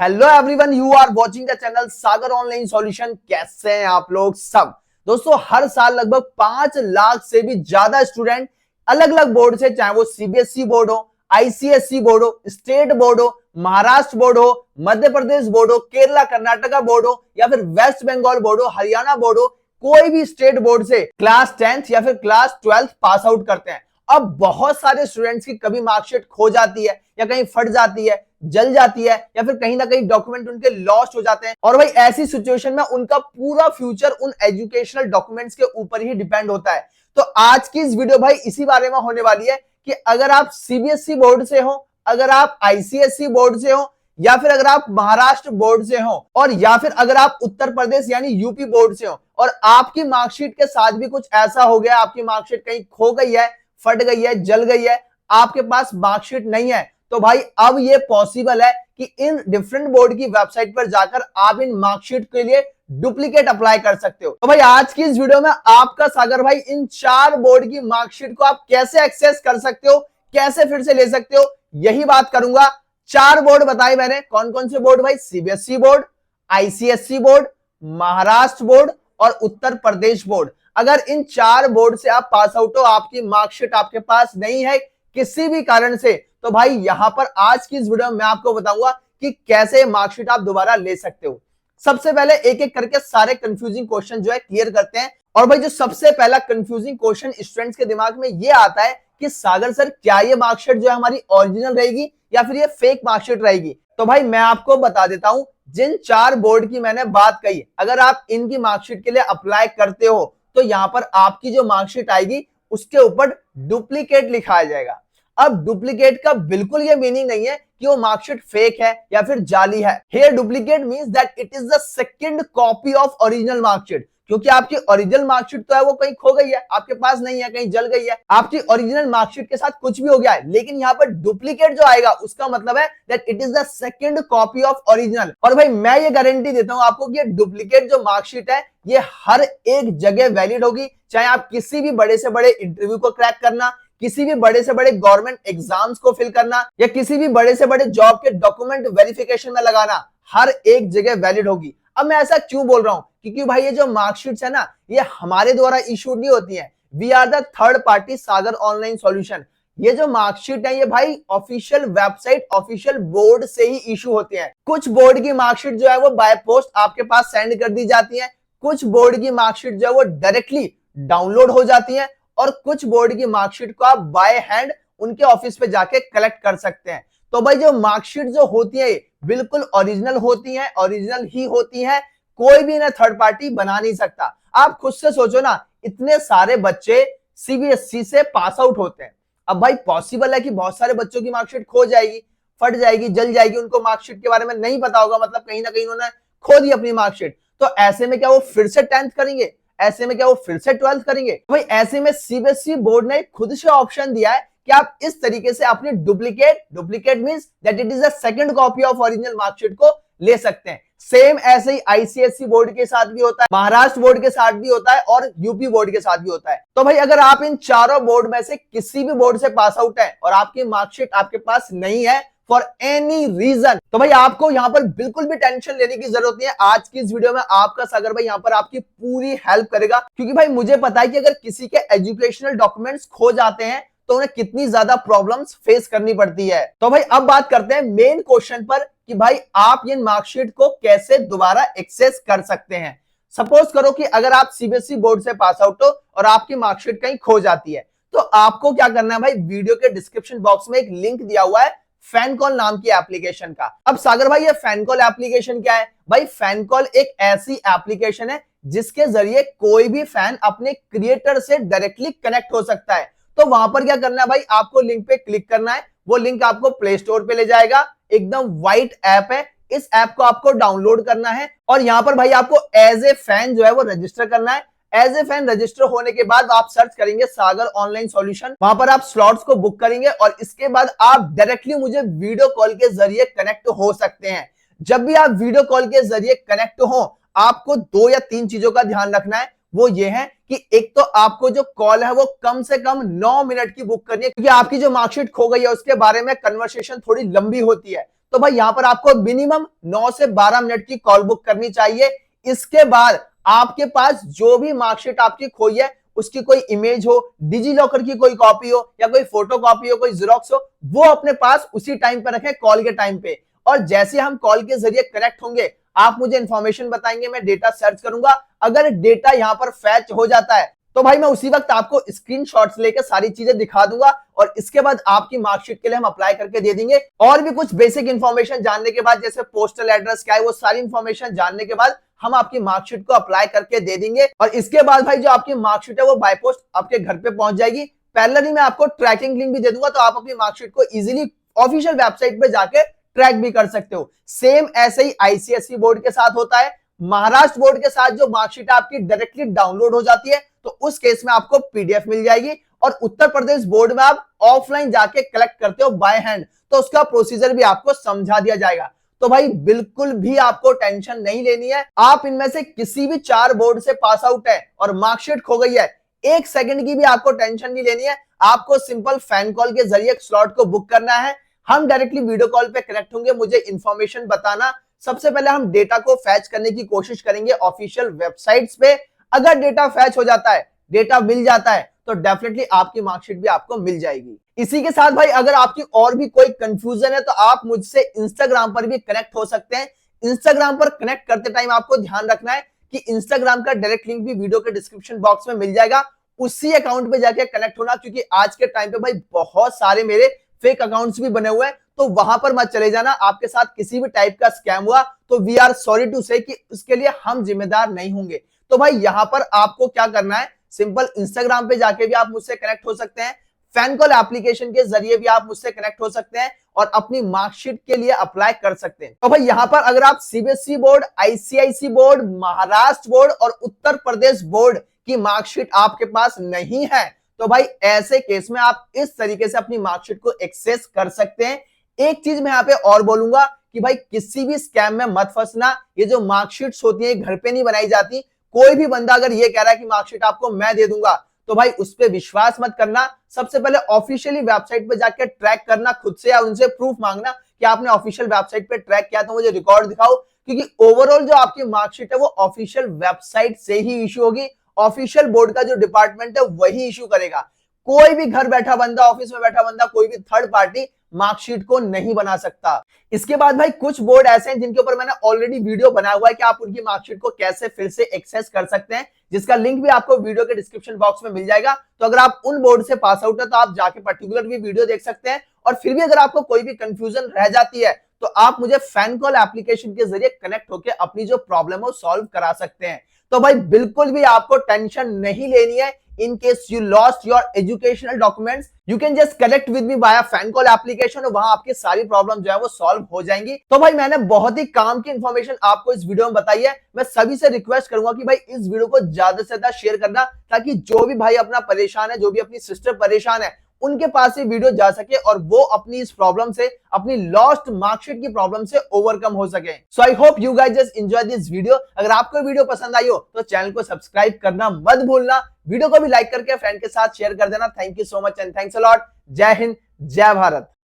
Hello everyone, you are watching the channel Sagar online solution. कैसे हैं आप लोग सब दोस्तों। हर साल लगभग 5 लाख से भी ज्यादा स्टूडेंट अलग अलग बोर्ड से, चाहे वो सीबीएसई बोर्ड हो, आईसीएसई बोर्ड हो, स्टेट बोर्ड हो, महाराष्ट्र बोर्ड हो, मध्य प्रदेश बोर्ड हो, केरला कर्नाटका बोर्ड हो, या फिर वेस्ट बंगाल बोर्ड हो, हरियाणा बोर्ड हो, कोई भी स्टेट बोर्ड से क्लास 10th या फिर क्लास 12th पास आउट करते हैं। अब बहुत सारे स्टूडेंट्स की कभी मार्कशीट खो जाती है, या कहीं फट जाती है, जल जाती है, या फिर कहीं ना कहीं डॉक्यूमेंट उनके लॉस्ट हो जाते हैं। और भाई ऐसी सिचुएशन में उनका पूरा फ्यूचर उन एजुकेशनल डॉक्यूमेंट्स के ऊपर ही डिपेंड होता है। तो आज की इस वीडियो भाई इसी बारे में होने वाली है कि अगर आप सीबीएसई बोर्ड से हो, अगर आप आईसीएसई बोर्ड से हो, या फिर अगर आप महाराष्ट्र बोर्ड से हो, और या फिर अगर आप उत्तर प्रदेश यानी यूपी बोर्ड से हो, और आपकी मार्कशीट के साथ भी कुछ ऐसा हो गया, आपकी मार्कशीट कहीं खो गई है, फट गई है, जल गई है, आपके पास मार्कशीट नहीं है, तो भाई अब ये पॉसिबल है कि इन डिफरेंट बोर्ड की वेबसाइट पर जाकर आप इन मार्कशीट के लिए डुप्लीकेट अप्लाई कर सकते हो। तो भाई आज की इस वीडियो में आपका सागर भाई इन 4 बोर्ड की मार्कशीट को आप कैसे एक्सेस कर सकते हो, कैसे फिर से ले सकते हो, यही बात करूंगा। 4 बोर्ड बताए मैंने, कौन कौन से बोर्ड भाई? CBSE board, ICSE board, Maharashtra board और उत्तर प्रदेश बोर्ड। अगर इन 4 बोर्ड से आप पास आउट हो, आपकी मार्कशीट आपके पास नहीं है किसी भी कारण से, तो भाई यहां पर आज की इस वीडियो में मैं आपको बताऊंगा कि कैसे मार्कशीट आप दोबारा ले सकते हो। सबसे पहले एक एक करके सारे कंफ्यूजिंग क्वेश्चन जो है क्लियर करते हैं। और भाई जो सबसे पहला कंफ्यूजिंग क्वेश्चन स्टूडेंट्स के दिमाग में ये आता है कि सागर सर क्या ये मार्कशीट जो है हमारी ओरिजिनल रहेगी या फिर ये फेक मार्कशीट रहेगी? तो भाई मैं आपको बता देता हूं, जिन 4 बोर्ड की मैंने बात कही, अगर आप इनकी मार्कशीट के लिए अप्लाई करते हो तो यहां पर आपकी जो मार्कशीट आएगी उसके ऊपर डुप्लीकेट लिखाया जाएगा। अब डुप्लीकेट का बिल्कुल ये मीनिंग नहीं है कि वो मार्कशीट फेक है या फिर जाली है। Here duplicate means that it is the second copy of original marksheet, क्योंकि आपकी ओरिजिनल मार्कशीट तो है वो कहीं खो गई है, आपके पास नहीं है, कहीं जल गई है, आपकी ओरिजिनल मार्कशीट के साथ कुछ भी हो गया है, लेकिन यहाँ पर डुप्लीकेट जो आएगा उसका मतलब है that it is the second copy of original. और भाई मैं ये गारंटी देता हूं आपको कि डुप्लीकेट जो मार्कशीट है ये हर एक जगह वैलिड होगी, चाहे आप किसी भी बड़े से बड़े इंटरव्यू को क्रैक करना, किसी भी बड़े से बड़े गवर्नमेंट एग्जाम्स को फिल करना, या किसी भी बड़े से बड़े जॉब के डॉक्यूमेंट वेरिफिकेशन में लगाना, हर एक जगह वैलिड होगी। अब मैं ऐसा क्यों बोल रहा हूं? क्योंकि भाई ये जो मार्कशीट्स है ना, ये हमारे द्वारा इशूड नहीं होती है। We are the third party Sagar online solution. ये जो मार्कशीट है ये भाई ऑफिशियल वेबसाइट, ऑफिशियल बोर्ड से ही इशू होती है। कुछ बोर्ड की मार्कशीट जो है वो बाय पोस्ट आपके पास सेंड कर दी जाती है, कुछ बोर्ड की मार्कशीट जो है वो डायरेक्टली डाउनलोड हो जाती है, और कुछ बोर्ड की मार्कशीट को आप बाय हैंड उनके ऑफिस पे जाके कलेक्ट कर सकते हैं। तो भाई जो मार्कशीट जो होती है बिल्कुल ओरिजिनल होती है, ओरिजिनल ही होती है, कोई भी ना थर्ड पार्टी बना नहीं सकता। आप खुद से सोचो ना, इतने सारे बच्चे सीबीएसई से पास आउट होते हैं। अब भाई पॉसिबल है कि बहुत सारे बच्चों की मार्कशीट खो जाएगी, फट जाएगी, जल जाएगी, उनको मार्कशीट के बारे में नहीं पता होगा, मतलब कहीं ना कहीं उन्होंने खो दी अपनी मार्कशीट। तो ऐसे में क्या वो फिर से 10th करेंगे? ऐसे में क्या वो फिर से 12th करेंगे? भाई ऐसे में सीबीएसई बोर्ड ने खुद से ऑप्शन दिया है कि आप इस तरीके से अपनी duplicate means that it is the second copy of original marksheet को ले सकते हैं। सेम ऐसे ही आईसीएसई बोर्ड के साथ भी होता है, महाराष्ट्र बोर्ड के साथ भी होता है, और यूपी बोर्ड के साथ भी होता है। तो भाई अगर आप इन चारों बोर्ड में से किसी भी बोर्ड से पास आउट है और आपकी मार्कशीट आपके पास नहीं है फॉर एनी रीजन, तो भाई आपको यहां पर बिल्कुल भी टेंशन लेने की जरूरत नहीं है। आज की इस वीडियो में आपका सागर भाई यहां पर आपकी पूरी हेल्प करेगा, क्योंकि भाई मुझे पता है कि अगर किसी के एजुकेशनल डॉक्यूमेंट्स खो जाते हैं तो उन्हें कितनी ज्यादा प्रॉब्लम्स फेस करनी पड़ती है। तो भाई अब बात करते हैं मेन क्वेश्चन पर कि भाई आप ये मार्कशीट को कैसे दोबारा एक्सेस कर सकते हैं। सपोज करो कि अगर आप सीबीएसई बोर्ड से पास आउट हो और आपकी मार्कशीट कहीं खो जाती है, तो आपको क्या करना है भाई, वीडियो के डिस्क्रिप्शन बॉक्स में एक लिंक दिया हुआ है फैनकॉल नाम की एप्लीकेशन का। अब सागर भाई ये फैनकॉल एप्लीकेशन क्या है? भाई फैनकॉल एक ऐसी एप्लीकेशन है जिसके जरिए कोई भी फैन अपने क्रिएटर से डायरेक्टली कनेक्ट हो सकता है। तो वहां पर क्या करना है भाई, आपको लिंक पे क्लिक करना है, वो लिंक आपको प्ले स्टोर पे ले जाएगा। एकदम व्हाइट ऐप है, इस ऐप को आपको डाउनलोड करना है, और यहाँ पर भाई आपको एज ए फैन जो है वो रजिस्टर करना है। एज ए फैन रजिस्टर होने के बाद आप सर्च करेंगे सागर ऑनलाइन सॉल्यूशन, वहां पर आप स्लॉट्स को बुक करेंगे, और इसके बाद आप डायरेक्टली मुझे वीडियो कॉल के जरिए कनेक्ट हो सकते हैं। जब भी आप वीडियो कॉल के जरिए कनेक्ट हो, आपको 2 या 3 चीजों का ध्यान रखना है। वो ये है कि एक तो आपको जो कॉल है वो कम से कम 9 मिनट की बुक करनी है, क्योंकि आपकी जो मार्कशीट खो गई है उसके बारे में कन्वर्सेशन थोड़ी लंबी होती है। तो भाई यहाँ पर आपको मिनिमम 9 से 12 मिनट की कॉल बुक करनी चाहिए। इसके बाद आपके पास जो भी मार्कशीट आपकी खोई है उसकी कोई इमेज हो, डिजी लॉकर की कोई कॉपी हो या कोई फोटो कॉपी हो, कोई जेरोक्स हो, वो अपने पास उसी टाइम पे रखें, कॉल के टाइम पे। और जैसे हम कॉल के जरिए कनेक्ट होंगे, आप मुझे इंफॉर्मेशन बताएंगे, मैं डेटा सर्च करूंगा। अगर डेटा यहाँ पर फैच हो जाता है तो भाई मैं उसी वक्त आपको स्क्रीनशॉट्स लेकर सारी चीजें दिखा दूंगा और इसके बाद आपकी मार्कशीट के लिए हम अप्लाई करके दे देंगे। और भी कुछ बेसिक इंफॉर्मेशन जानने के बाद, जैसे पोस्टल एड्रेस क्या है, वो सारी इंफॉर्मेशन जानने के बाद हम आपकी मार्कशीट को अप्लाई करके दे देंगे। और इसके बाद भाई जो आपकी मार्कशीट है वो बाय पोस्ट आपके घर पे पहुंच जाएगी। पैरेलली मैं आपको ट्रैकिंग लिंक भी दे दूंगा, तो आप अपनी मार्कशीट को इजीली ऑफिशियल वेबसाइट पे जाके ट्रैक भी कर सकते हो। सेम ऐसे ही आईसीएसई बोर्ड के साथ होता है। महाराष्ट्र बोर्ड के साथ जो मार्कशीट आपकी डायरेक्टली डाउनलोड हो जाती है तो उस केस में आपको पीडीएफ मिल जाएगी। और उत्तर प्रदेश बोर्ड में आप ऑफलाइन जाके कलेक्ट करते हो बाय हैंड, तो उसका प्रोसीजर भी आपको समझा दिया जाएगा। तो भाई बिल्कुल भी आपको टेंशन नहीं लेनी है। आप इनमें से किसी भी 4 बोर्ड से पास आउट है और मार्कशीट खो गई है, 1 सेकंड की भी आपको टेंशन नहीं लेनी है। आपको सिंपल फैन कॉल के जरिए स्लॉट को बुक करना है। हम डायरेक्टली वीडियो कॉल पे कनेक्ट होंगे, मुझे इंफॉर्मेशन बताना। सबसे पहले हम डेटा को फैच करने की कोशिश करेंगे ऑफिशियल वेबसाइट्स पे। अगर डेटा फैच हो जाता है, डेटा मिल जाता है, तो डेफिनेटली आपकी मार्कशीट भी आपको मिल जाएगी। इसी के साथ भाई अगर आपकी और भी कोई कंफ्यूजन है तो आप मुझसे इंस्टाग्राम पर भी कनेक्ट हो सकते हैं। इंस्टाग्राम पर कनेक्ट करते टाइम आपको ध्यान रखना है कि इंस्टाग्राम का डायरेक्ट लिंक भी वीडियो के डिस्क्रिप्शन बॉक्स में मिल जाएगा। उसी अकाउंट पे जाके कनेक्ट होना, क्योंकि आज के टाइम पे भाई बहुत सारे मेरे फेक अकाउंट्स भी बने हुए हैं, तो वहां पर मत चले जाना। आपके साथ किसी भी टाइप का स्कैम हुआ तो वी आर सॉरी टू से कि उसके लिए हम जिम्मेदार नहीं होंगे। तो भाई यहां पर आपको क्या करना है, सिंपल इंस्टाग्राम पे जाके भी आप मुझसे कनेक्ट हो सकते हैं। फैन कॉल एप्लीकेशन के जरिए भी आप मुझसे कनेक्ट हो सकते हैं और अपनी मार्कशीट के लिए अप्लाई कर सकते हैं। तो भाई यहां पर अगर आप CBSE board, ICSE board, Maharashtra board और उत्तर प्रदेश बोर्ड की मार्कशीट आपके पास नहीं है, तो भाई ऐसे केस में आप इस तरीके से अपनी मार्कशीट को एक्सेस कर सकते हैं। एक चीज मैं यहाँ पे और बोलूंगा कि भाई किसी भी स्कैम में मत फंसना। ये जो मार्कशीट्स होती है घर पे नहीं बनाई जाती। कोई भी बंदा अगर ये कह रहा है कि मार्कशीट आपको मैं दे दूंगा, तो भाई उस पर विश्वास मत करना। सबसे पहले ऑफिशियली वेबसाइट पे जाकर ट्रैक करना खुद से, या उनसे प्रूफ मांगना कि आपने ऑफिशियल वेबसाइट पे ट्रैक किया, तो मुझे रिकॉर्ड दिखाओ। क्योंकि ओवरऑल जो आपकी मार्कशीट है वो ऑफिशियल वेबसाइट से ही इश्यू होगी। ऑफिशियल बोर्ड का जो डिपार्टमेंट है वही इश्यू करेगा। कोई भी घर बैठा बंदा, ऑफिस में बैठा बंदा, कोई भी थर्ड पार्टी मार्कशीट को नहीं बना सकता। इसके बाद भाई कुछ बोर्ड ऐसे हैं जिनके ऊपर मैंने ऑलरेडी वीडियो बनाया हुआ है कि आप उनकी मार्कशीट को कैसे फिर से एक्सेस कर सकते हैं, जिसका लिंक भी आपको वीडियो के डिस्क्रिप्शन बॉक्स में मिल जाएगा। तो अगर आप उन बोर्ड से पास आउट है तो आप जाके पर्टिकुलर भी वीडियो देख सकते हैं। और फिर भी अगर आपको कोई भी कंफ्यूजन रह जाती है तो आप मुझे फैन कॉल एप्लीकेशन के जरिए कनेक्ट होकर अपनी जो प्रॉब्लम है सॉल्व करा सकते हैं। तो भाई बिल्कुल भी आपको टेंशन नहीं लेनी है। In case you lost your educational documents, you can just connect with me via fan call application और वहां आपकी सारी प्रॉब्लम जो है वो सॉल्व हो जाएंगी। तो भाई मैंने बहुत ही काम की इंफॉर्मेशन आपको इस वीडियो में बताई है। मैं सभी से रिक्वेस्ट करूंगा कि भाई इस वीडियो को ज्यादा से ज्यादा शेयर करना, ताकि जो भी भाई अपना परेशान है, जो भी अपनी सिस्टर परेशान है, उनके पास ये वीडियो जा सके और वो अपनी इस प्रॉब्लम से, अपनी लॉस्ट मार्कशीट की प्रॉब्लम से ओवरकम हो सके। So I hope you guys just enjoy this video. अगर आपको वीडियो पसंद आई हो तो चैनल को सब्सक्राइब करना मत भूलना। वीडियो को भी लाइक करके फ्रेंड के साथ शेयर कर देना। Thank you so much and thanks a lot. जय हिंद, जय भारत।